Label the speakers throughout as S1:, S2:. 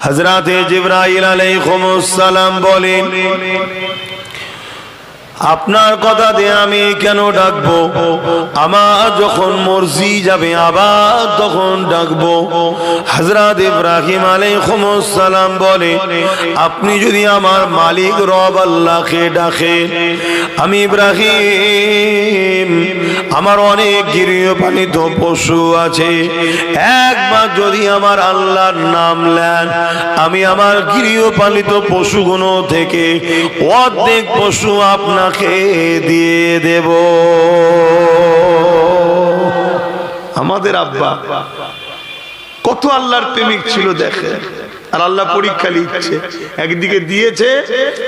S1: হযরতে জিবরাইল আলাইহিস সালাম বলেন, আপনার কথা দিয়ে আমি কেন ডাকবো? আমার যখন মর্জি যাবে আবার তখন ডাকবো। হযরত ইব্রাহিম আলাইহিস সালাম বলে, আপনি যদি আমার মালিক রব আল্লাহকে ডাকেন, আমি ইব্রাহিম আমার অনেক গৃহপালিত পশু আছে, একবার যদি আমার আল্লাহর নাম নেন, আমি আমার গৃহপালিত পশুগুলো থেকে অর্ধেক পশু আপনাকে দিয়ে দেব। আমাদের আব্বা কত আল্লাহর প্রেমিক ছিল দেখে, আর আল্লাহ পরীক্ষা নিচ্ছে, একদিকে দিয়েছে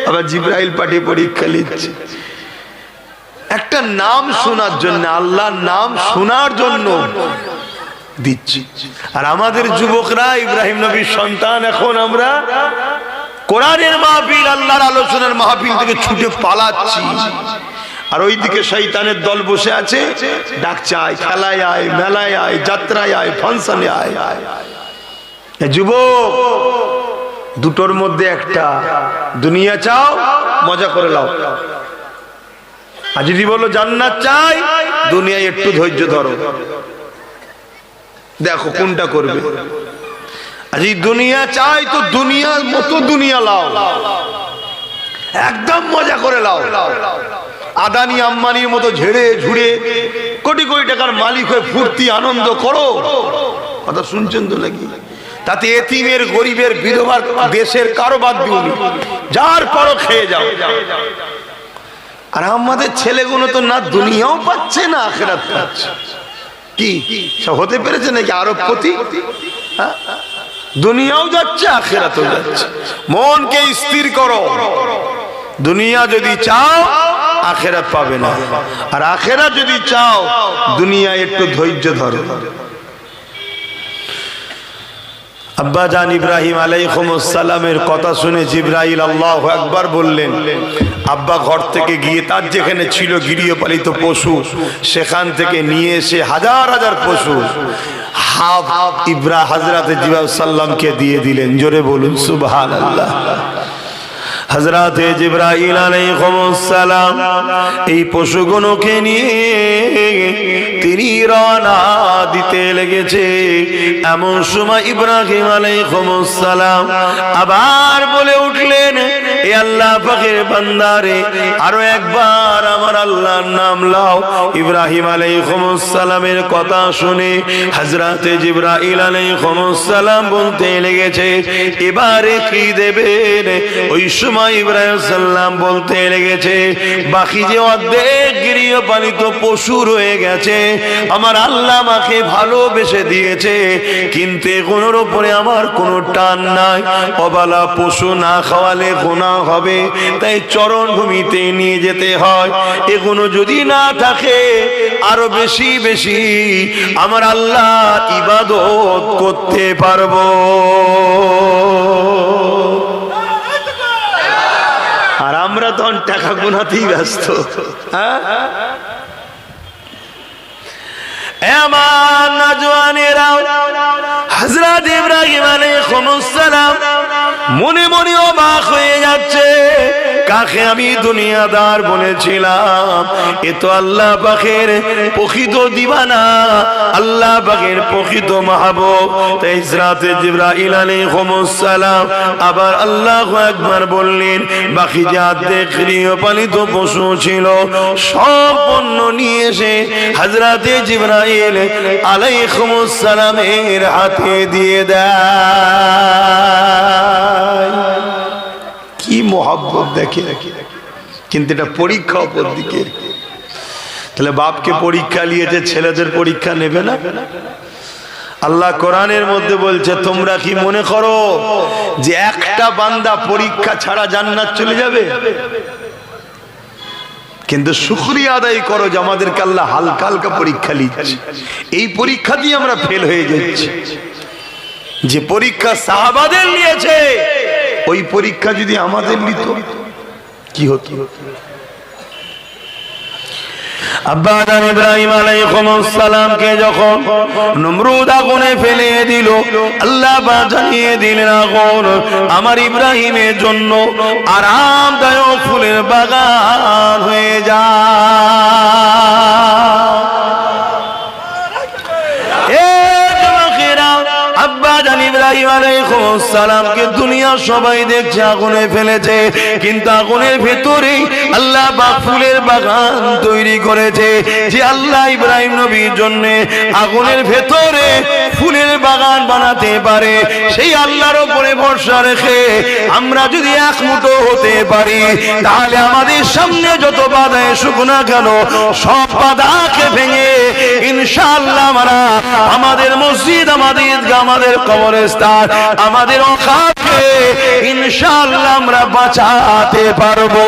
S1: আবার জিবরাইল পাঠিয়ে পরীক্ষা নিচ্ছে, একটা নাম শোনার জন্য, আল্লাহর নাম শোনার জন্য দিচ্ছি। আর আমাদের যুবকরা ইব্রাহিম নবীর সন্তান, এখন আমরা কোরআনের মাহফিল, আল্লাহর আলোচনার মাহফিল থেকে ছুটে পালাচ্ছি, আর ওইদিকে শয়তানের দল বসে আছে, ডাকছে আয়, খেলায় আয়, মেলায় আয়, যাত্রায় আয়, ফাংশনে আয়। যুবক, দুটোর মধ্যে একটা, দুনিয়া চাও মজা করে লাও, আর যদি বলো জান্নাত চাই, দুনিয়ায় একটু ধৈর্য ধরো, দেখো কোনটা করবে। আর এই দুনিয়া চাই তো দুনিয়ার মতো দুনিয়া লাও, একদম মজা করে লাও, আদানি আম্বানির মতো ঝেড়ে ঝুড়ে কোটি কোটি টাকার মালিক হয়ে ফুর্তি আনন্দ করো। কথা শুনছেন তো নাকি? তাতে এতিমের, গরিবের, বিধবার, দেশের কারো বাদ দিওনি, যার পরও খেয়ে যাও। আর আমাদের ছেলেগুলো তো না দুনিয়াও পাচ্ছে না আখিরাত পাচ্ছে। কি সব হতে পেরেছে নাকি আরবপতি? দুনিয়াও যাচ্ছে আখিরাতও যাচ্ছে। মনকে স্থির করো, দুনিয়া যদি চাও আখিরাত পাবে না, আর আখিরাত যদি চাও দুনিয়া একটু ধৈর্য ধরো। আব্বা জান ইব্রাহিম আলাইহিস সালামের কথা শুনে জিবরাইল আল্লাহু আকবার বললেন। আব্বা ঘর থেকে গিয়ে তার যেখানে ছিল গৃহপালিত পশু, সেখান থেকে নিয়ে এসে হাজার হাজার পশু হযরতে জিবরাইল সাল্লামকে দিয়ে দিলেন। জোরে বলুন সুবহানাল্লাহ। হযরতে জিবরাইল আলাইহিস সালাম এই পশুগুলোকে নিয়ে তিনি রওনা দিতে লেগেছে। এমন সময় ইব্রাহিম আলাইহিস সালাম আবার বলে উঠলেন, এ আল্লাহ পাকের বান্দারে, আরো একবার আমার আল্লাহর নাম লাও। ইব্রাহিম আলাইহিস সালামের কথা শুনে হযরতে জিবরাইল আলাইহিস সালাম বলতে লেগেছে, এবারে কি দেবেন? ওই সময় ইব্রাহিম সাল্লাম বলতে লেগেছে, বাকি যে অর্ধেক গৃহপালিত পশু রয়ে গেছে, আমার আল্লাহ আমাকে ভালোবেসে দিয়েছে, কিন্তু এগুলোর উপরে আমার কোনো টান নাই। অবালা পশু না খাওয়ালে গুনাহ হবে, তাই চরণ ভূমিতে নিয়ে যেতে হয়। এগুলো যদি না থাকে আরো বেশি বেশি আমার আল্লাহ ইবাদত করতে পারবো। আর আমরা তখন টাকা গোনাতেই ব্যস্ত। আমার নওজওয়ানেরা, হযরত ইব্রাহিম আলাইহিস সালাম মনে মনে অবাক হয়ে যাচ্ছে, কাকে আমি দুনিয়াদার বলেছিলাম, এ তো আল্লাহ পাকের প্রকৃত দিওয়ানা, আল্লাহ পাকের প্রকৃত মাহবুব। তাই হযরত জিবরাইল আলাইহিস সালাম আবার আল্লাহু আকবার বললেন। বাকি যে অর্ধেক গৃহপালিত পশু ছিল সব পণ্য নিয়ে এসে হযরত জিবরাইল আলাইহিস সালামের হাতে দিয়ে দেয়। কি মোহাব্বত দেখে। কিন্তু এটা পরীক্ষা অপর দিকে। তাহলে বাপকে পরীক্ষা নিয়েছে, ছেলেদের পরীক্ষা নেবে না? আল্লাহ কোরআনের মধ্যে বলছে, তোমরা কি মনে করো যে একটা বান্দা পরীক্ষা ছাড়া জান্নাত চলে যাবে? কিন্তু শুকরিয়া আদায় করো যে আমাদেরকে আল্লাহ হালকা হালকা পরীক্ষা নিচ্ছে। এই পরীক্ষা দিয়ে আমরা ফেল হয়ে যাচ্ছি। যে পরীক্ষা সাহাবাদের নিয়েছে, ওই পরীক্ষা যদি আমাদের নিত কি হতো? আব্বা জান ইব্রাহিম আলাইহিস সালামকে যখন নমরুদ আগুনে ফেলে দিল, আল্লাহ পাক জানিয়ে দিলেন আগুন আমার ইব্রাহিমের জন্য আরামদায়ক ফুলের বাগান হয়ে যায়। আব্বা জান ইব্রাহিম আলাইহিস সালামকে দুনিয়া সবাই দেখছে আগুনে ফেলেছে, কিন্তু আগুনের ভেতরে আল্লাহ পাক ফুলের বাগান তৈরি করেছে। যে আল্লাহ ইব্রাহিম নবীর জন্য আগুনের ভেতরে ফুলের বাগান বানাতে পারে, সেই আল্লাহর উপরে ভরসা রেখে আমরা যদি এক মুঠো হতে পারি, তাহলে আমাদের সামনে যত বাধা এসুক না কেন সব বাধাকে ভেঙে ইনশাআল্লাহ আমরা আমাদের মসজিদ, আমাদের ঈদগাহ, আমাদের কবরস্থান, আমাদের ওয়াকফকে ইনশাআল্লাহ আমরা বাঁচাতে পারবো।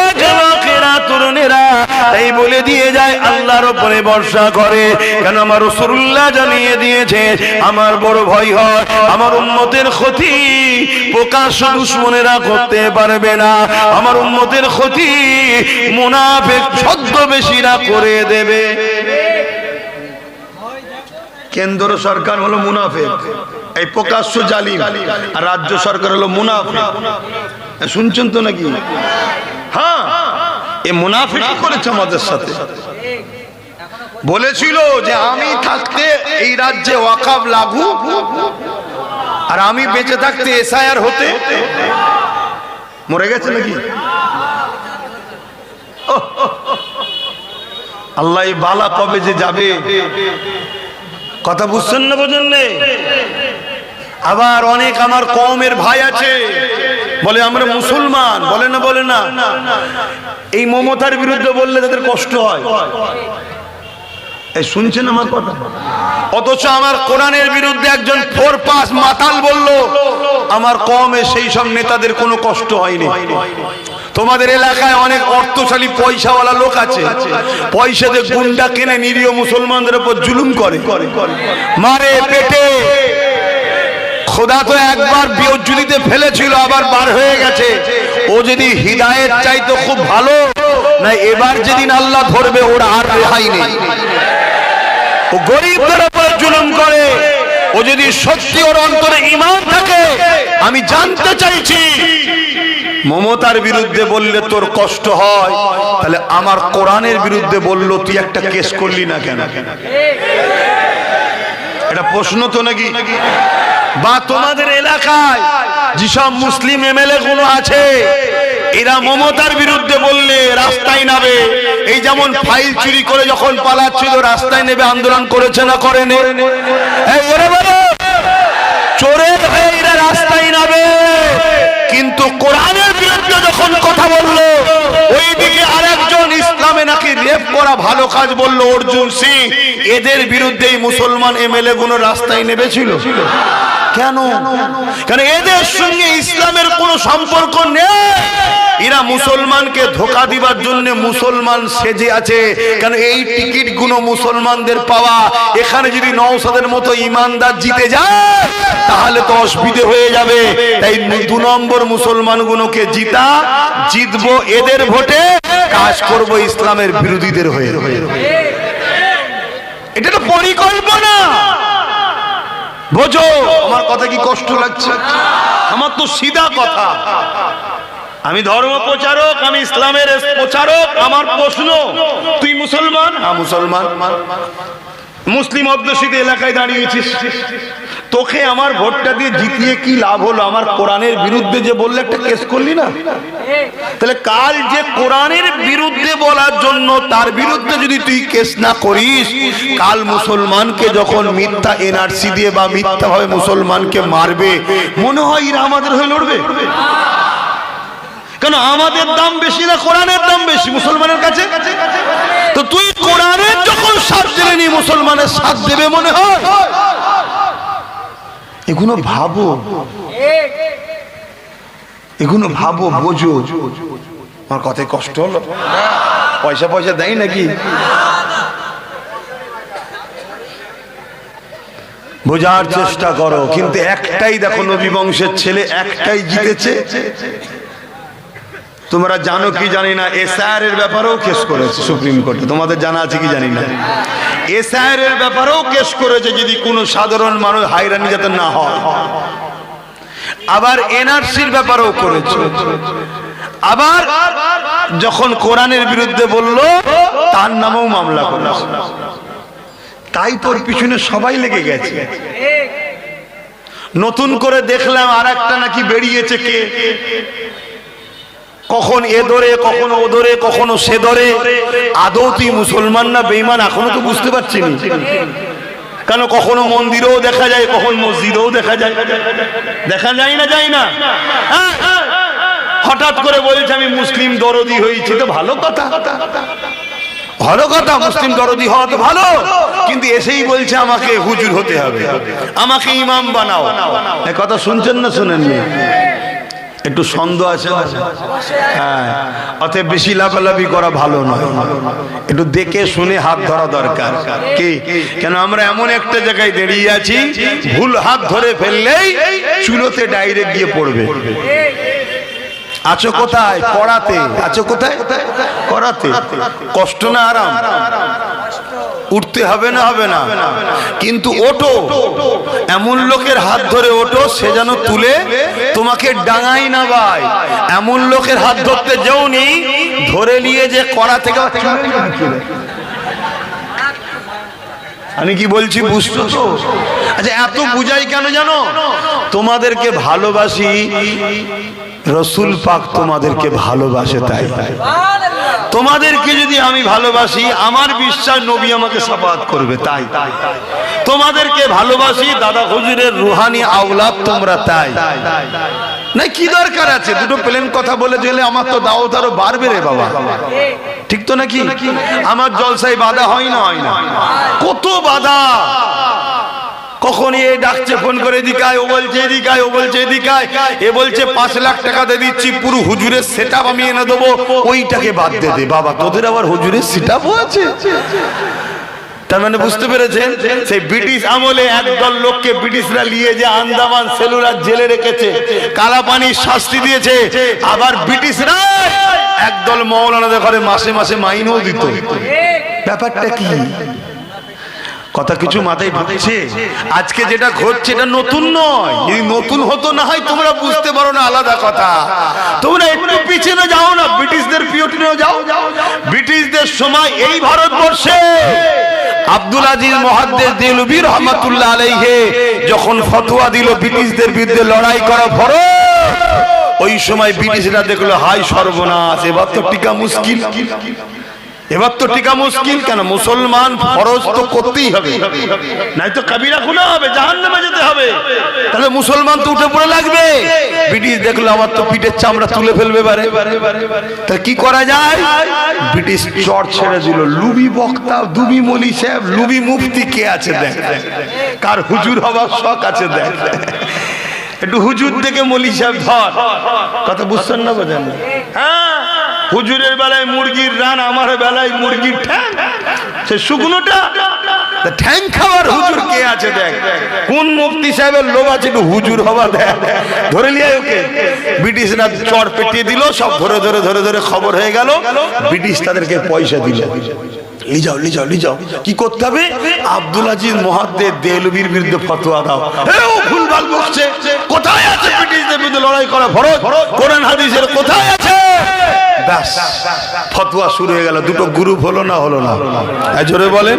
S1: এ যুবকেরা, তরুণেরা, তাই বলে দিয়ে যায় আল্লাহর উপরে ভরসা করে। কেন আমার রাসূলুল্লাহ জানিয়ে দিয়েছে আমার বড় ভয় হয় আমার উম্মতের ক্ষতি প্রকাশ্য দুশমনেরা করতে পারবে না, আমার উম্মতের ক্ষতি মুনাফিক ছদ্মবেশীরা করে দেবে। কেন্দ্র সরকার হলো মুনাফিক, এই প্রকাশ্য জালিম, আর রাজ্য সরকার হলো মুনাফিক। শুনছেন তো নাকি? হ্যাঁ, এই মুনাফিক করেছে আমাদের সাথে। বলেছিল যে আমি থাকতে এই রাজ্যে ওয়াকফ লাগু, আর আমি বেঁচে থাকতে এসআইআর হতে। মরে গেছে নাকি? আল্লাহ এই বালা কবে যে যাবে, কথা বুঝছেন না? বোঝেন না? আবার অনেক আমার কওমের ভাই আছে বলে আমরা মুসলমান, বলে না বলে না, এই মমতার বিরুদ্ধে বললে তাদের কষ্ট হয়। এই শুনছেন আমার কথা? অথচ আমার কোরআনের বিরুদ্ধে একজন ফোরপাস মাতাল বলল, আমার কওমে সেই সব নেতাদের কোনো কষ্ট হয়নি। তোমাদের এলাকায় অনেক অর্থশালী পয়সাওয়ালা লোক আছে, পয়সা দিয়ে গুন্ডা কিনে নিরীহ মুসলমানদের উপর জুলুম করে, মারে পেটে। খোদা তো একবার বিয়জ্জুলিতে ফেলেছিল, আবার বার হয়ে গেছে। ও যদি হিদায়েত চাইতো খুব ভালো, না এবার যেদিন আল্লাহ ধরবে ওর আর রেহাই নেই। ও গরিবদের উপর জুলুম করে। ও যদি সত্যি ওর অন্তরে ঈমান থাকে, আমি জানতে চাইছি মমতার বিরুদ্ধে বললে তোর কষ্ট হয়, তাহলে আমার কোরআনের বিরুদ্ধে বললো তুই একটা কেস করলি না কেন? এটা প্রশ্ন তো নাকি? বা তোমাদের এলাকায় যেসব মুসলিম এমএলএ গুলো আছে, এরা মমতার বিরুদ্ধে বললে রাস্তায় নামে। এই যেমন ফাইল চুরি করে যখন পালাচ্ছিল রাস্তায় নেবে আন্দোলন করেছে না করেনি? চোরের হয়ে এরা রাস্তায় নামে, কিন্তু কোরআনের বিরুদ্ধে যখন কথা বললো, ওইদিকে আরেকজন ইসলামে নাকি রেপ করা ভালো কাজ বললো অর্জুন সিং, এদের বিরুদ্ধেই মুসলমান এমএলএ গুলো রাস্তায় নেমেছিল। কেন? কারণ এদের সঙ্গে ইসলামের কোনো সম্পর্ক নেই। এরা মুসলমানকে ধোঁকা দিবার জন্য মুসলমান সেজে আছে। কারণ এই টিকিট গুলো মুসলমানদের পাওয়া, এখানে যদি নওশাদের মতো ইমানদার জিতে যায় তাহলে তো অসুবিধে হয়ে যাবে। তাই 2 নম্বর মুসলমান গুলোকে জিতবো এদের ভোটে, কাজ করব ইসলামের বিরোধীদের হয়ে। এটা তো পরিকল্পনা। বোঝো আমার কথা কি কষ্ট লাগছে? আমার তো সিধা কথা। আমি ধর্ম প্রচারক, আমি ইসলামের প্রচারক। আমার প্রশ্ন, তুই মুসলমান? হ্যাঁ মুসলমান। মুসলিম অধ্যুষিত এলাকায় দাঁড়িয়েছিস, তোকে আমার ভোটটা দিয়ে জিতিয়ে কি লাভ হলো? আমার কোরআনের বিরুদ্ধে যে বললে একটা কেস করলি না? তাহলে কাল যে কোরআনের বিরুদ্ধে বলার জন্য তার বিরুদ্ধে যদি তুই কেস না করিস, কাল মুসলমানকে যখন মিথ্যা এনআরসি দিয়ে বা মিথ্যা ভাবে মুসলমানকে মারবে, মনে হয় এরা আমাদের হয়ে লড়বে? কেন আমাদের দাম বেশি না কোরআনের দাম বেশি মুসলমানের কাছে? তো তুই কোরআনের যখন সাথ দিলে নি, মুসলমানের সাথ দেবে মনে হয়? এগুলো ভাবো, এগুলো ভাবো, বোঝো। আমার কথায় কষ্ট হলো? পয়সা দেয় নাকি? বোঝার চেষ্টা করো। কিন্তু একটাই দেখো, নবী বংশের ছেলে একটাই জিতেছে, তোমরা জানো কি জানি না, এসআইআর এর ব্যাপারেও কেস করেছে সুপ্রিম কোর্টে, তোমাদের জানা আছে কি জানি না। এসআইআর এর ব্যাপারেও কেস করেছে যদি কোনো সাধারণ মানুষ হয়রানি যাতে না হয়। আবার এনআরসির ব্যাপারেও করেছে। আবার যখন কোরআনের বিরুদ্ধে বলল তার নামেও মামলা করেছে। তাই তোর পিছনে সবাই লেগে গেছে। নতুন করে দেখলাম আর একটা নাকি বেরিয়েছে, কে কখন এ ধরে, কখনো ও ধরে, কখনো সে ধরে। আদৌ তুই মুসলমান না বেঈমান এখনো তো বুঝতে পারছি না। কেন কখনো মন্দিরেও দেখা যায়, কখন মসজিদেও দেখা যায়, দেখা যায় না, যায় না। হঠাৎ করে বলছে আমি মুসলিম দরদি হয়েছি, তো ভালো কথা, ভালো কথা, মুসলিম দরদি হওয়া তো ভালো, কিন্তু এসেই বলছে আমাকে হুজুর হতে হবে, আমাকে ইমাম বানাও। এই কথা শুনছেন না শুনেননি? একটু সন্দেহ আছে। হ্যাঁ, অতএব বেশি লাফালাফি করা ভালো নয়, একটু দেখে শুনে হাত ধরা দরকার। কি কেন আমরা এমন একটা জায়গায় দাঁড়িয়ে আছি, ভুল হাত ধরে ফেললেই চুলোতে ডাইরেক্ট গিয়ে পড়বে। আছো কোথায়? করাতে। আছো কোথায়? করাতে। কষ্ট না আরাম? উঠতে হবে না, হবে না, কিন্তু ওঠো। এমন লোকের হাত ধরে ওঠো সে যেন তুলে তোমাকে ডাঙাই না ভাই। এমন লোকের হাত ধরতে যাওনি ধরে নিয়ে যে করা থেকে। আমি কি বলছি বুঝছো তো? আচ্ছা, এত বুঝাই কেন জানো? তোমাদেরকে ভালোবাসি, রসুল পাক তোমাদেরকে ভালোবাসে, তাই তোমাদেরকে যদি আমি ভালোবাসি আমার বিশ্বাস নবী আমাকে শাফাআত করবে, তাই তোমাদেরকে ভালোবাসি, দাদা হুজুরের রুহানি আওলাদ তোমরা, তাই না? কি দরকার আছে দুটো প্লেন কথা বলে দিলে? আমার তো দাওয়াত আরো বাড়বে রে বাবা, ঠিক তো নাকি? আমার জলসায় বাধা হয় না, হয় না, কত বাধা। কখন এ ডাকছে ফোন করে, এদিকে আয়, ও বলছে এদিকে আয়, ও বলছে এদিকে আয়, এ বলছে 5 লাখ টাকা দিয়ে দিচ্ছি পুরো হুজুরের সেটআপ আমি এনে দেবো, ওইটাকে বাদ দে দে। বাবা তোদের আবার হুজুরের সেটআপও আছে? তার মানে বুঝতে পেরেছেন, সেই ব্রিটিশ আমলে একদল লোককে ব্রিটিশরা নিয়ে যে আন্দামান সেলুলার জেলে রেখেছে, কালা পানির শাস্তি দিয়েছে। আবার ব্রিটিশরা একদল মৌলানাদের ঘরে মাসে মাসে মাইনও দিত। ব্যাপারটা কি? কথা কিছু মাথায় ঢুকছে? আজকে যেটা ঘটছে এটা নতুন নয়। যদি নতুন হতো না হয় তোমরা বুঝতে পারো না, আলাদা কথা। তোমরা একটু পিছনে যাও না, ব্রিটিশদের পিরিয়ডে যাও। ব্রিটিশদের সময় এই ভারতবর্ষে আব্দুল আজিজ মুহাদ্দিস দেহলভী রাহমাতুল্লাহ আলাইহি যখন ফতোয়া দিল ব্রিটিশদের বিরুদ্ধে লড়াই করা ফরজ, ওই সময় ব্রিটিশরা দেখলো হাই সর্বনাশ, এবার তো টিকা মুশকিল, এবার তো টিকা মুশকিল। কেন? মুসলমান ফরজ তো করতেই হবে, নাই তো কবিরা গুনাহ হবে, জাহান্নামে যেতে হবে। তাহলে মুসলমান তো উঠে পড়ে লাগবে। ব্রিটিশ দেখলো আমার তো পিঠের চামড়া তুলে ফেলবে বারে, তা কি করা যায়? ব্রিটিশ চট ছেড়ে দিল। লুবি বক্তা, দুবি মলি সাহেব, লুবি মুফতি কে আছে দেখ, কার হুজুর হবার শখ আছে দেখ, একটু হুজুর থেকে মলি সাহেব ধর। কথা বুঝছেন না? বোঝেন? হ্যাঁ, হুজুরের বেলায় মুরগির রান, আমার বেলায় মুরগির ঠ্যাং, সে শুকনোটা ঠ্যাং খাওয়ার হুজুর কে আছে দেখ। কোন মুফতি সাহেবের লোভ আছে একটু হুজুর হবা দেখ, ধরে নিয়ে ওকে। ব্রিটিশরা চর পেটিয়ে দিল, সব ধরে ধরে ধরে ধরে খবর হয়ে গেল। ব্রিটিশ তাদেরকে পয়সা দিল, লিজাও লিজাও লিজাও। কি করতে হবে? আব্দুল আজিজ মুহাদ্দিস দেহলভীর বিরুদ্ধে ফতোয়া দাও। ও ভুলভাল বলছে, কোথায় আছে ব্রিটিশদের বিরুদ্ধে লড়াই করা ফরজ? কোরআন হাদিসের কোথায় আছে? ব্যাস, ফতোয়া শুরু হয়ে গেল। দুটো গ্রুপ হলো না, হলো না? জোরে বলেন।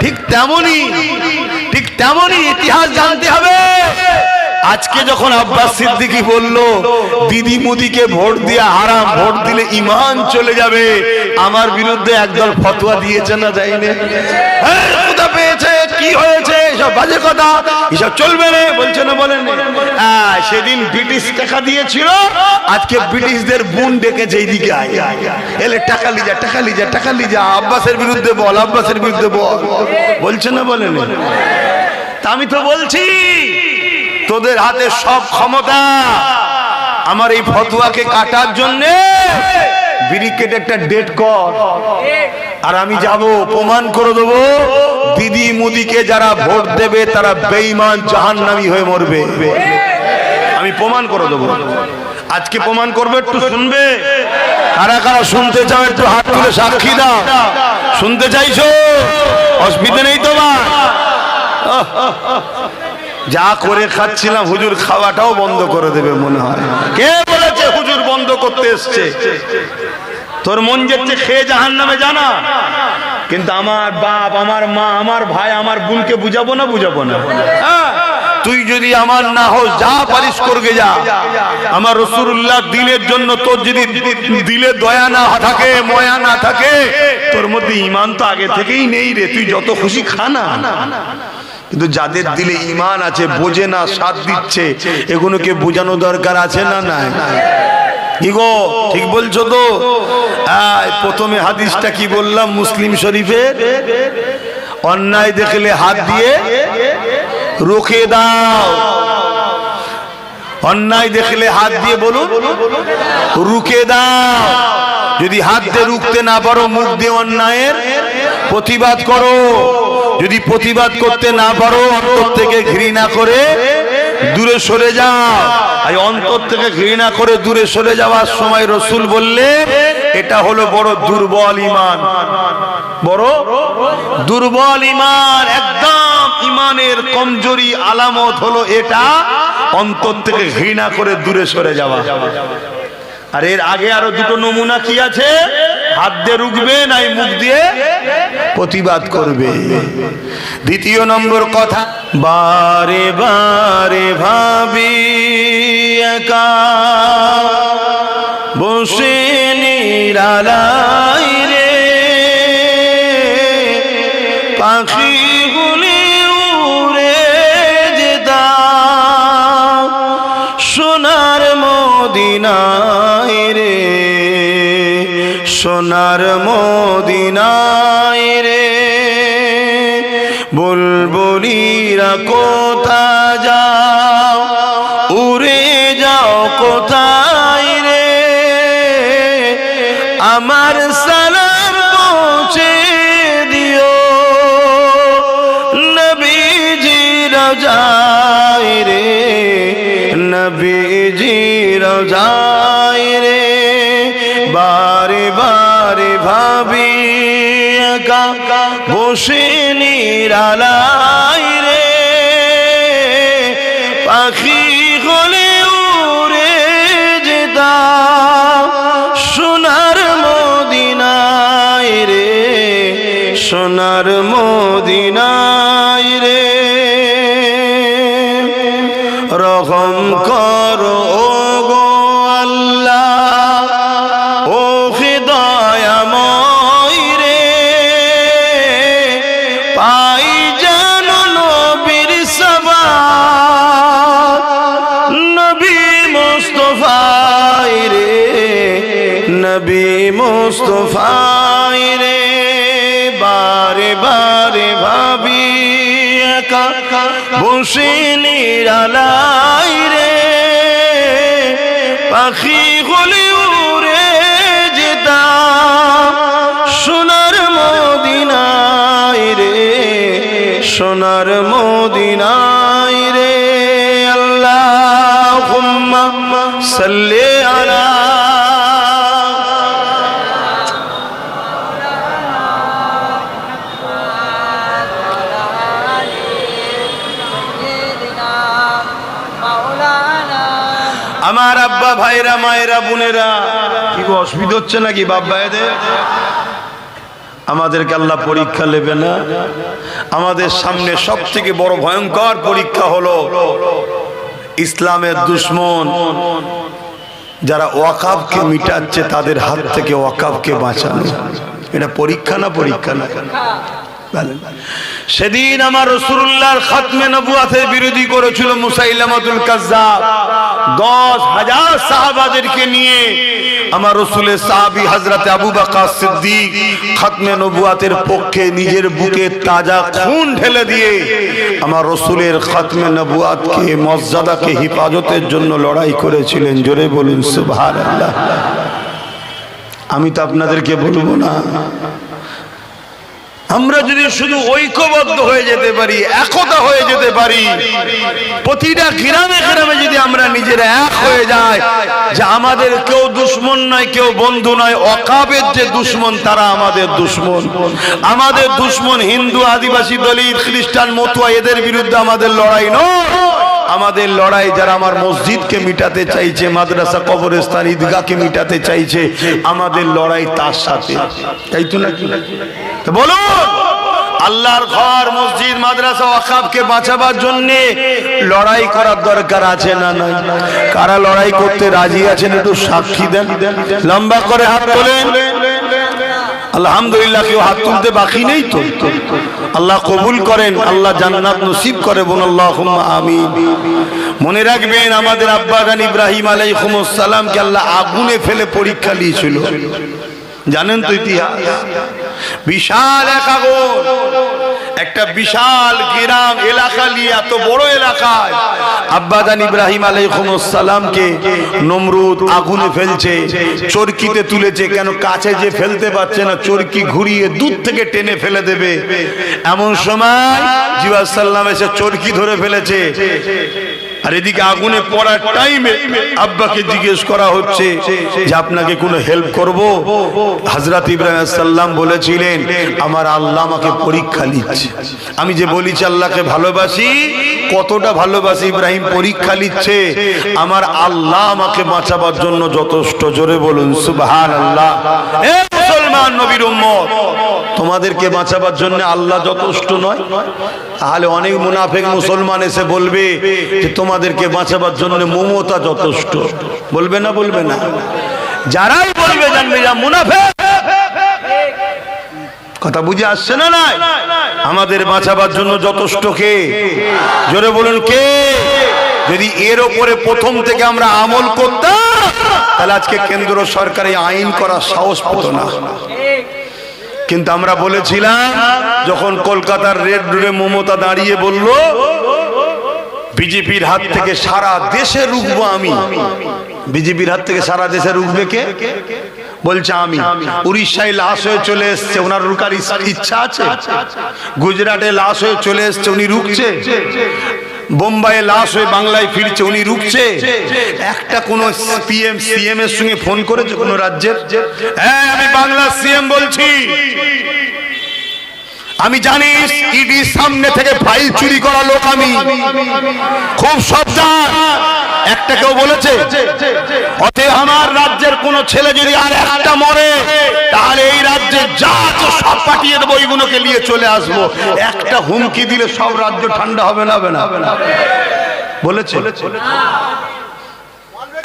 S1: ঠিক তেমনই, ঠিক তেমনই ইতিহাস জানতে হবে। আজকে যখন আব্বাস সিদ্দিকী বলল দিদি মোদিকে ভোট দিয়া হারাম, ভোট দিলে ঈমান চলে যাবে, আমার বিরুদ্ধে একদল ফতোয়া দিয়েছে না, যায়নি? কোথা পেয়েছে, কি হয়েছে, সব বাজে কথা, এসব চলবে না, বলছে না, বলেন? সেদিন ব্রিটিশ টাকা দিয়েছিল, আজকে ব্রিটিশদের বোন ডেকেছে এইদিকে আয়, এলে টাকা লিজা, টাকা লিজা, টাকা লিজা, আব্বাসের বিরুদ্ধে বল, আব্বাসের বিরুদ্ধে বল, বলছে না, বলেন? তা আমি তো বলছি তোদের হাতে সব ক্ষমতা। আমার এই ফতোয়াকে কাটার জন্য ব্রিকেট একটা ডেট কর, আর আমি যাব, প্রমাণ করে দেবো দিদি মোদিকে যারা ভোট দেবে তারা বেঈমান জাহান্নামী হয়ে মরবে। আমি প্রমাণ করে দেবো। আজকে প্রমাণ করবে, একটু শুনবে? কারা কারা শুনতে চাও একটু হাত তুলে সাক্ষী দাও। শুনতে চাইছো? অসুবিধা নেই তোমার? যা করে খাচ্ছিলাম হুজুর খাওয়াটাও বন্ধ করে দেবে মনে হয়। কে বলেছে হুজুর বন্ধ করতে এসছে? তোর মন যাচ্ছে খেয়ে জাহান্নামে জানা, কিন্তু আমার বাপ, আমার মা, আমার ভাই, আমার বোনকে বুঝাবো না? বুঝাবো না? হ্যাঁ, তুই যদি আমার না হোস যা পারিস করবে যা। আমার রাসূলুল্লাহ দিনের জন্য তোর যদি দিলে দয়া না থাকে, ময়া না থাকে, তোর মধ্যে ঈমান তো আগে থেকেই নেই রে। তুই যত খুশি খা না। কিন্তু যাদের দিলে ঈমান আছে, বোঝে না, সাথ দিচ্ছে, এগুলোকে বোঝানো দরকার আছে না? নাই? কি গো, ঠিক বলছো তো? প্রথমে হাদিসটা কি বললাম মুসলিম শরীফের? অন্যায় দেখলে হাত দিয়ে রুখে দাও। অন্যায় দেখলে হাত দিয়ে বলুন রুখে দাও। যদি হাত দিয়ে রুখতে না পারো, মুখ দিয়ে অন্যায়ের প্রতিবাদ করো। যদি প্রতিবাদ করতে না পারো, অন্তর থেকে ঘৃণা করে দূরে সরে যাও। আর অন্তর থেকে ঘৃণা করে দূরে সরে যাওয়ার সময় রাসূল বললেন এটা হলো বড় দুর্বল ঈমান। বড় দুর্বল ঈমান, একদম ঈমানের কমজোরি আলামত হলো এটা, অন্তর থেকে ঘৃণা করে দূরে সরে যাওয়া। আর এর আগে আরো দুটো নমুনা কি আছে? হাত দিয়ে রুখবে নাই মুখ দিয়ে প্রতিবাদ করবে। দ্বিতীয় নম্বর কথা, বারে বারে ভাবি একা বসে নিরালাই রে, পাখি গুলি উড়ে যেতাম সোনার মদিনায় রে, সোনার মদিনায় রে। বুলবুলিরা কোথা যাও, উড়ে যাও কোথায় রে, আমার সালাম পৌঁছে দিও নবীজি রওজায় রে, নবীজি রওজায় রে। বারে বারে ভাবি একা বসে নিরালাই রে, পাখি গলে উড়ে যেতাম সোনার মদিনায় রে, সোনার মদিনায় রে। রহম করো গো আল্লাহ, ও দয়াময় রে, পাই জানো নবীর সাবাত, নবী মুস্তাফায় রে, নবী মুস্তাফায় রে। বারে বারে ভাবি একা বসে নিরালাই রে, পাখি গুলি উড়ে যেতাম সোনার মদিনায় রে, সোনার মদিনায় রে। আল্লাহুম্মা সাল্লি আলা আমার আব্বা ভাইরা, মায়েরা, বোনেরা, কি অসুবিধা হচ্ছে নাকি বাপ ভাইদের? আমাদেরকে আল্লাহ পরীক্ষা নেবে না? আমাদের সামনে সব থেকে বড় ভয়ঙ্কর পরীক্ষা হলো ইসলামের দুশ্মন যারা ওয়াকাফকে মিটাচ্ছে, তাদের হাত থেকে ওয়াকাফকে বাঁচানো। এটা পরীক্ষা না? পরীক্ষা না? সেদিন আমার রাসূলুল্লাহর খাতমে নবুয়াতের বিরোধী করেছিল মুসাইলামাতুল কাজ্জাব। 10,000 সাহাবাদেরকে নিয়ে আমার রাসূলের সাহাবী হযরত আবু বকর সিদ্দিক খাতমে নবুয়াতের পক্ষে নিজের বুকে তাজা খুন ঢেলে দিয়ে আমার রাসূলের খাতমে নবুয়াতকে, মর্যাদাকে হেফাজতের জন্য লড়াই করেছিলেন। জোরে বলুন সুবহানাল্লাহ। আমি তো আপনাদেরকে বলবো না, আমরা যদি শুধু ঐক্যবদ্ধ হয়ে যেতে পারি, একতা হয়ে যেতে পারি, প্রতিটা গ্রামে গ্রামে যদি আমরা নিজেরা এক হয়ে যাই যে আমাদের কেউ দুশমন নয়, কেউ বন্ধু নয়, ওয়াকাবের যে দুশমন তারা আমাদের দুশমন। আমাদের দুশমন হিন্দু, আদিবাসী, দলিত, খ্রিস্টান, মতুয়া, এদের বিরুদ্ধে আমাদের লড়াই নয়। আমাদের লড়াই যারা আমার মসজিদকে মিটাতে চাইছে, মাদ্রাসা, কবরস্থান, ঈদগাহকে মিটাতে চাইছে, আমাদের লড়াই তার সাথে। তাই তো নাকি? তো বলুন, আল্লাহর ঘর, মসজিদ, মাদ্রাসা, ওয়াকাফকে বাঁচাবার জন্য লড়াই করার দরকার আছে না নাই? কারা লড়াই করতে রাজি আছেন একটু সাক্ষী দেন। লম্বা করে হাত তোলেন। আলহামদুলিল্লাহ, কেউ হাত তুলতে বাকি নেই তো? আল্লাহ কবুল করেন, আল্লাহ জান্নাত নসিব করে, বলুন আল্লাহুম্মা আমিন। মনে রাখবেন, আমাদের আব্বা জান ইব্রাহিম আলাইহিস সালামকে আল্লাহ আগুনে ফেলে পরীক্ষা নিয়েছিল। জানেন তো ইতিহাস? বিশাল এক আগুন, একটা বিশাল গ্রাম এলাকা নিয়ে, এত বড় এলাকায় আব্বা জান ইব্রাহিম আলাইহিস সালামকে নমরুদ আগুনে ফেলছে, চরকিতে তুলেছে। কেন? কাছে যে ফেলতে পারছে না, চরকি ঘুরিয়ে দূর থেকে টেনে ফেলে দেবে। এমন সময় জিবরাইল সাল্লাম এসে চরকি ধরে ফেলেছে। আর এদিকে আগুনে পড়ার টাইমে আব্বাকে জিজ্ঞেস করা হচ্ছে যে আপনাকে কোনো হেল্প করব? হযরত ইব্রাহিম সাল্লাম বলেছিলেন, আমার আল্লাহ আমাকে পরীক্ষা নিচ্ছে। আমি যে বলেছি আল্লাহকে ভালোবাসি, কতটা ভালোবাসি, ইব্রাহিম পরীক্ষা নিচ্ছে। আমার আল্লাহ আমাকে বাঁচাবার জন্য যথেষ্ট। জোরে বলুন সুবহানাল্লাহ। এ মুসলমান নবীর উম্মত, তোমাদেরকে বাঁচাবার জন্য আল্লাহ যথেষ্ট নয়? তাহলে অনেক মুনাফিক মুসলমান এসে বলবে যে তোমাদেরকে বাঁচাবার জন্য মমতা যথেষ্ট। বলবে না? বলবে না? যারাই বলবে জানবে যা মুনাফিক। কথা বুঝে আসছে না? নাই, আমাদের বাঁচাবার জন্য যথেষ্ট কে? জোরে বলুন কে? যদি এর ওপরে প্রথম থেকে আমরা আমল করতাম, তাহলে আজকে কেন্দ্র সরকার এই আইন করার সাহস পেত না। কিন্তু আমরা বলেছিলাম, যখন কলকাতার রেড রোডে মমতা দাঁড়িয়ে বলল বিজেপির হাত থেকে সারা দেশে রুখবো আমি। বিজেপির হাত থেকে সারা দেশে রুখবে কে? বলছে আমি। উড়িষ্যায় লাশ হয়ে চলে এসছে, ওনার রুকার ইচ্ছা আছে? গুজরাটে লাশ হয়ে চলে এসছে, উনি রুখছে? বোম্বাইয়ে লাশ হয়ে বাংলায় ফিরছে, উনি রুখছে? একটা কোন পিএম সিএম এর সঙ্গে ফোন করেছে কোন রাজ্যের? হ্যাঁ, আমি বাংলার সিএম বলছি। আমি জানি ইডির সামনে থেকে ফাইল চুরি করা লোক আমি, খুব সাবধান। একটা কেউ বলেছে অতএব আমার রাজ্যের কোন ছেলে যদি আর একটা মরে, তাহলে এই রাজ্যে যা আছে সব পাঠিয়ে দেবো, ওইগুলোকে নিয়ে চলে আসবো। একটা হুমকি দিলে সব রাজ্য ঠান্ডা হবে না? হবে না? বলেছে?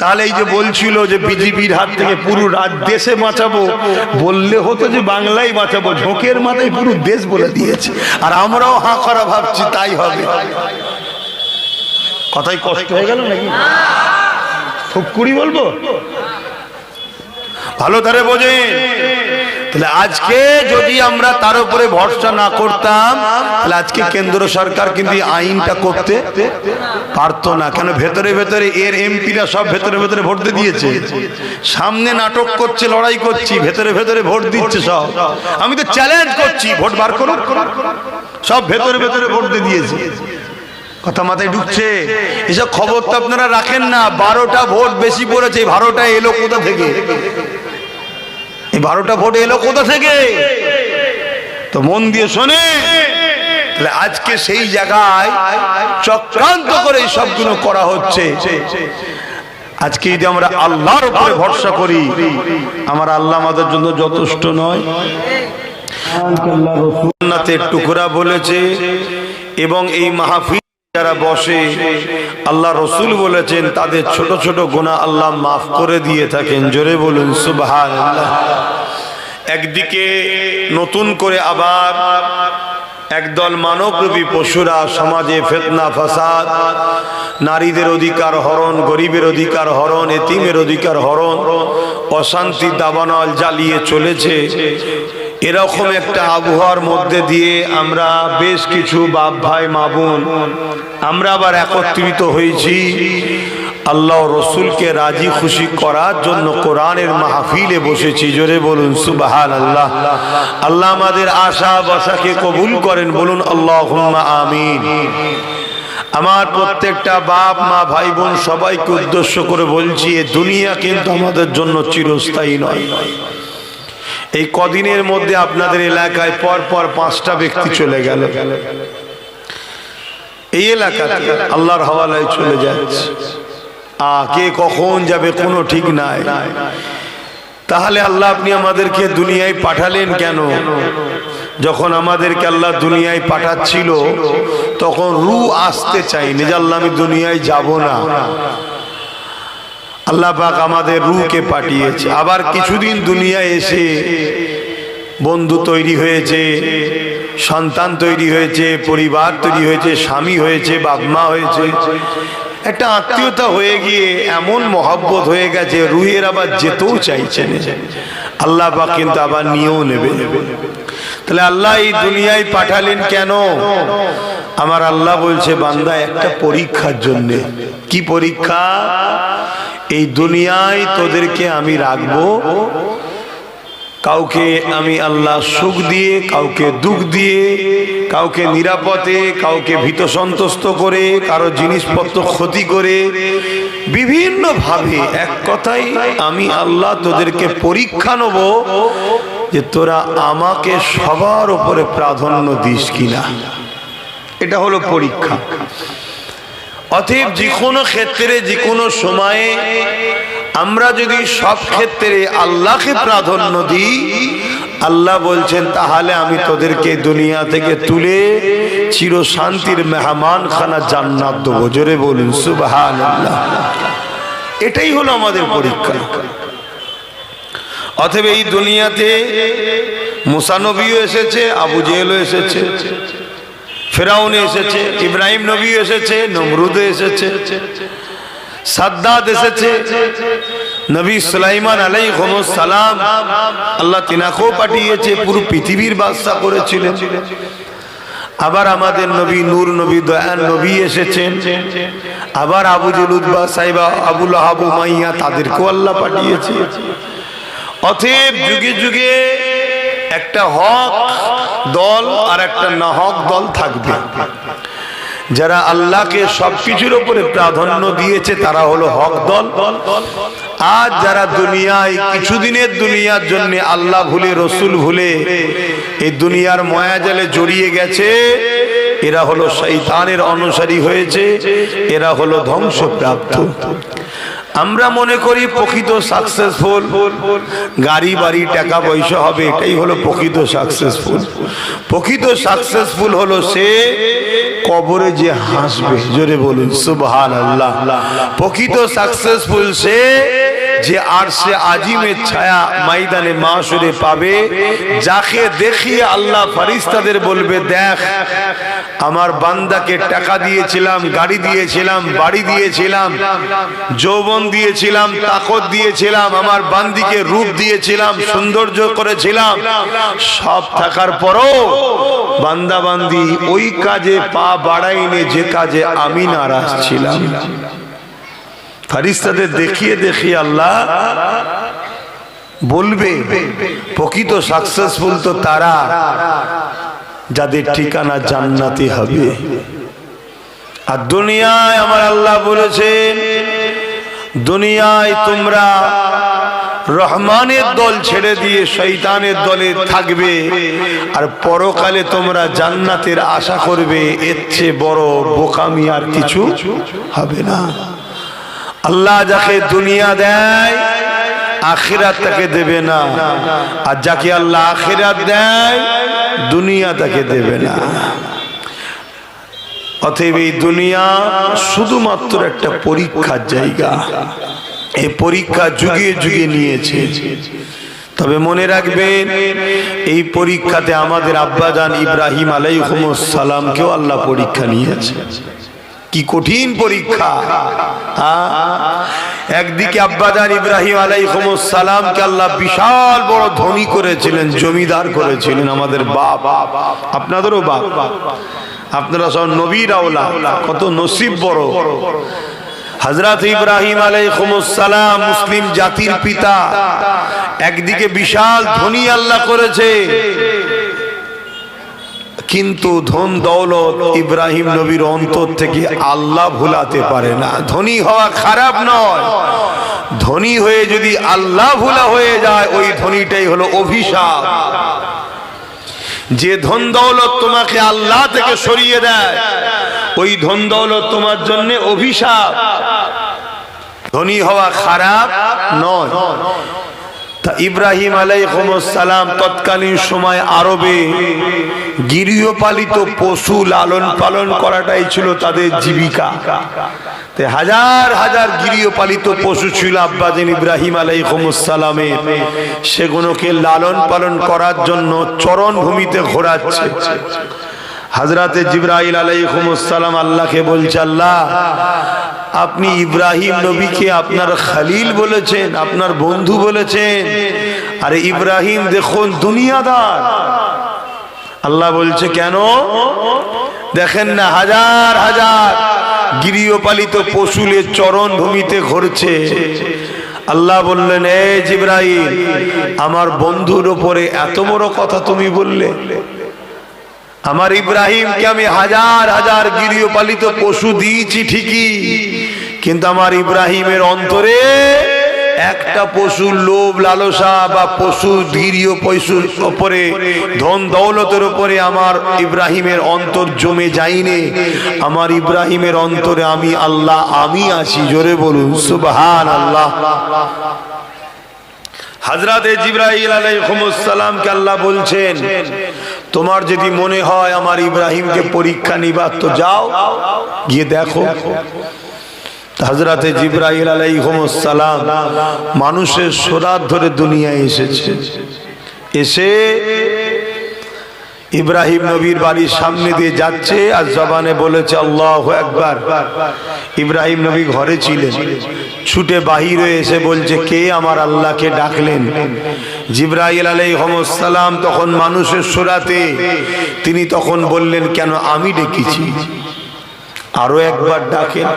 S1: তাহলে এই যে বলছিল যে বিজেপির হাত থেকে পুরো দেশে বাঁচাবো, বললে হতো যে বাংলায় বাঁচাবো। ঝোঁকের মাথায় পুরো দেশ বলে দিয়েছে, আর আমরাও হাঁ করা ভাবছি তাই হবে। কথাই কষ্ট হয়ে গেল নাকি? ফুককুড়ি বলবো? ভালো ধারে বোঝেন। তাহলে আজকে যদি আমরা তার উপরে ভরসা না করতাম, তাহলে আজকে কেন্দ্র সরকার কিন্তু আইনটা করতে পারতো না। কেন? ভেতরে ভেতরে এর এমপিরা সব ভেতরে ভেতরে ভোট দিয়ে দিয়েছে। সামনে নাটক করছে, লড়াই করছি, ভেতরে ভেতরে ভোট দিচ্ছে সব। আমি তো চ্যালেঞ্জ করছি, ভোট বার করুন। সব ভেতরে ভেতরে ভোট দিয়ে দিয়েছে। কথা মাথায় ঢুকছে? এসব খবর তো আপনারা রাখেন না। 12টা ভোট বেশি পড়েছে। 12টা এলো কোথা থেকে? এই 12টা ভোট এলো কোথা থেকে? তো মন দিয়ে শোনে। তাহলে আজকে সেই জায়গায় চক্রান্ত করে এই সবগুলো করা হচ্ছে। আজকে যদি আমরা আল্লাহর উপরে ভরসা করি, আমার আল্লাহ আমাদের জন্য যথেষ্ট নয়? জান্নাতের টুকরা বলেছে। এবং এই মাহফিল যারা বসে, আল্লাহ রসুল বলেছেন তাদের ছোট ছোট গুনাহ আল্লাহ মাফ করে দিয়ে থাকেন। জোরে বলুন সুবহানাল্লাহ। একদিকে নতুন করে আবার একদল মানবরূপী পশুরা সমাজে ফিতনা ফাসাদ, নারীদের অধিকার হরণ, গরিবের অধিকার হরণ, এতিমের অধিকার হরণ, অশান্তি দাবানল জ্বালিয়ে চলেছে। এরকম একটা আবহাওয়ার মধ্যে দিয়ে আমরা বেশ কিছু বাপ ভাই মা বোন আমরা আবার একত্রিত হয়েছি। আল্লাহ রসুলকে রাজি খুশি করার জন্য কোরআনের মাহফিলে বসেছি। জোরে বলুন সুবহানাল্লাহ। আল্লাহ আমাদের আশা বসাকে কবুল করেন, বলুন আল্লাহুম্মা আমিন। আমার প্রত্যেকটা বাপ মা ভাই বোন সবাইকে উদ্দেশ্য করে বলছি, এই দুনিয়া কিন্তু আমাদের জন্য চিরস্থায়ী নয়। এই কদিনের মধ্যে আপনাদের এলাকায় পর পর 5টা ব্যক্তি চলে গেল। এই এলাকাতে আল্লাহর হাওয়ালায় চলে যাচ্ছে। কে কখন যাবে কোনো ঠিক নাই। তাহলে আল্লাহ আপনি আমাদেরকে দুনিয়ায় পাঠালেন কেন? যখন আমাদেরকে আল্লাহ দুনিয়ায় পাঠাচ্ছিল তখন রূহ আসতে চাইনি যে আল্লাহ আমি দুনিয়ায় যাব না। আল্লাহ পাক আমাদের রূহকে পাঠিয়েছে। আবার কিছুদিন দুনিয়ায় এসে বন্ধু তৈরি হয়েছে, সন্তান তৈরি হয়েছে, পরিবার তৈরি হয়েছে, স্বামী হয়েছে, বাপ মা হয়েছে, একটা আত্মীয়তা হয়ে গিয়ে এমন মহব্বত হয়ে গেছে রুহের আবার যেতেও চাইছেন। আল্লাহ পাক কিন্তু আবার নিয়েও নেবে। তাহলে আল্লাহ এই দুনিয়ায় পাঠালেন কেন? আমার আল্লাহ বলছে বান্দা একটা পরীক্ষার জন্য। কি পরীক্ষা? এই দুনিয়ায় তোদেরকে আমি রাখবো, কাউকে আমি আল্লাহ সুখ দিয়ে, কাউকে দুঃখ দিয়ে, কাউকে নিরাপদে, কাউকে ভীত সন্ত্রস্ত করে, কারো জিনিসপত্র ক্ষতি করে, বিভিন্ন ভাবে এক কথাই আমি আল্লাহ তোদেরকে পরীক্ষা নেব যে তোরা আমাকে সবার উপরে প্রাধান্য দিস কিনা। এটা হলো পরীক্ষা। অতএব যে কোনো ক্ষেত্রে যে কোনো সময়ে আমরা যদি সব ক্ষেত্রে আল্লাহকে প্রাধান্য দিই, আল্লাহ বলছেন তাহলে আমি তোদেরকে দুনিয়া থেকে তুলে চির শান্তির মেহমান খানা জান্নাত দেবো। জোরে বলুন সুবহানাল্লাহ। এটাই হলো আমাদের পরীক্ষা। অতএব এই দুনিয়াতে মুসা নবীও এসেছে, আবু জেহেলও এসেছে, ফেরাউন এসেছে, ইব্রাহিম নবী এসেছে, নমরুদ এসেছে, সাদ্দাত এসেছে, নবী সুলাইমান আলাইহিস সালাম আল্লাহ তিনাকেও পাঠিয়েছে, পুরো পৃথিবীর বাদশা করেছিলেন। আবার আমাদের নবী নূর নবী দয়ার নবী এসেছেন। আবার আবু জেহেল উতবা সাইবা আবু লাহাব উমাইয়া তাদেরকেও আল্লাহ পাঠিয়েছে। অতএব যুগে যুগে একটা হক দল আর একটা না হক দল থাকবে। যারা আল্লাহকে সবকিছুর উপরে প্রাধান্য দিয়েছে তারা হলো হক দল। আর যারা দুনিয়ায় কিছুদিনের দুনিয়ার জন্য আল্লাহ ভুলে রসুল ভুলে এই দুনিয়ার মায়াজালে জড়িয়ে গেছে, এরা হলো শয়তানের অনুসারী হয়েছে, এরা হলো ধ্বংসপ্রাপ্ত। আমরা মনে করি প্রকৃত সাকসেসফুল গাড়ি বাড়ি টাকা পয়সা হবে, এটাই হলো প্রকৃত সাকসেসফুল। প্রকৃত সাকসেসফুল হলো সে কবরে যে হাসবে। জোরে বলুন সুবহানাল্লাহ। প্রকৃত সাকসেসফুল সে যে আরশে আজিমের ছায়া ময়দানে মাশরে পাবে, যাকে দেখিয়ে আল্লাহ ফেরেশতাদের বলবে দেখ আমার বান্দাকে টাকা দিয়েছিলাম, গাড়ি দিয়েছিলাম, বাড়ি দিয়েছিলাম, যৌবন দিয়েছিলাম, তাকত দিয়েছিলাম, আমার বান্দিকে রূপ দিয়েছিলাম, সৌন্দর্য করেছিলাম, সব থাকার পরও বান্দা বান্দি ওই কাজে পা বাড়াইনি যে কাজে আমি নারাজ ছিলাম। ফেরেশতাদের দেখিয়ে দেখিয়ে আল্লাহ বলবে প্রকৃত সাকসেসফুল তো তারা যাদের ঠিকানা জান্নাতে হবে। আর দুনিয়ায় আমার আল্লাহ বলেছেন দুনিয়ায় তোমরা রহমানের দল ছেড়ে দিয়ে শয়তানের দলে থাকবে, আর পরকালে তোমরা জান্নাতের আশা করবে, এর চেয়ে বড় বোকামি আর কিছু হবে না। আল্লাহ যাকে দুনিয়া দেয় আখিরাত তাকে দেবে না, আর যাকে আল্লাহ আখিরাত দেয় দুনিয়া তাকে দেবে না। অতএব এই দুনিয়া শুধুমাত্র একটা পরীক্ষার জায়গা। এই পরীক্ষা যুগে যুগে নিয়েছে। তবে মনে রাখবেন এই পরীক্ষাতে আমাদের আব্বাজান ইব্রাহিম আলাইহিস সালামকেও আল্লাহ পরীক্ষা নিয়েছে। কি কঠিন পরীক্ষা! একদিকে আব্বাজান ইব্রাহিম আলাইহিস সালামকে আল্লাহ বিশাল বড় ধনী করেছিলেন, জমিদার করেছিলেন। আমাদের বাপ, আপনাদেরও বাপ, আপনারা সব নবীর আওলাদ, কত নসিব বড়। হযরত ইব্রাহিম আলাইহিস সালাম মুসলিম জাতির পিতা, একদিকে বিশাল ধনী আল্লাহ করেছে, কিন্তু ধন দৌলত ইব্রাহিম নবীর অন্তর থেকে আল্লাহ ভুলাতে পারে না। ধনী হওয়া খারাপ নয়, ধনী হয়ে যদি আল্লাহ ভুলা হয়ে যায় ওই ধনীটাই হলো অভিশাপ। যে ধন দৌলত তোমাকে আল্লাহ থেকে সরিয়ে দেয় ওই ধন দৌলত তোমার জন্য অভিশাপ। ধনী হওয়া খারাপ নয়। তা ইব্রাহিম আলাইহিস সালাম তৎকালীন সময় আরবে গৃহপালিত পশু লালন পালন করাটাই ছিল তাদের জীবিকা। হাজার হাজার গৃহপালিত পশু ছিল আব্বাজান ইব্রাহিম আলাইহিস সালামের, সেগুলোকে লালন পালন করার জন্য চরণ ভূমিতে ঘোরাচ্ছে। হযরতে জিবরাইল আলাইহিস সালাম আল্লাহকে বলছে, আল্লাহ আপনি ইব্রাহিম নবীকে আপনার খলিল বলেছেন, আপনার বন্ধু বলেছেন, আরে ইব্রাহিম দেখুন দুনিয়াদার। আল্লাহ বলছে কেন? দেখেন না হাজার হাজার গৃহপালিত পশুলের চরণ ভূমিতে ঘুরছে। আল্লাহ বললেন, এ জিবরাইল, আমার বন্ধুর উপরে এত বড় কথা তুমি বললে? আমার ইব্রাহিমকে আমি হাজার হাজার গৃহপালিত পশু দিয়েছি ঠিকই, কিন্তু আমার ইব্রাহিমের অন্তরে একটা পশুর লোভ লালসা বা পশু গৃহ পশুর উপরে ধন দৌলতের উপরে আমার ইব্রাহিমের অন্তর জমে যায়নি। আমার ইব্রাহিমের অন্তরে আমি আল্লাহ, আমি আছি। জোরে বলুন সুবহানাল্লাহ। হযরতে জিবরাইল আলাইহিস সালামকে আল্লাহ বলছেন, তোমার যদি মনে হয় আমার ইব্রাহিমকে পরীক্ষা নিবার তো যাও, গিয়ে দেখো। হযরতে জিবরাইল আলাইহিস সালাম মানুষের সোরাত ধরে দুনিয়ায় এসেছে। এসে ইব্রাহিম নবীর বাড়ির সামনে দিয়ে যাচ্ছে আর জবানে বলেছে আল্লাহু আকবার। ইব্রাহিম নবী ঘরে ছিলেন, ছুটে বাহির হয়ে এসে বলছে, কে আমার আল্লাহকে ডাকলেন? জিবরাইল আলাইহিস সালাম তখন মানুষের সুরাতে, তিনি তখন বললেন, কেন আমি ডেকেছি, আরো একবার ডাকেন।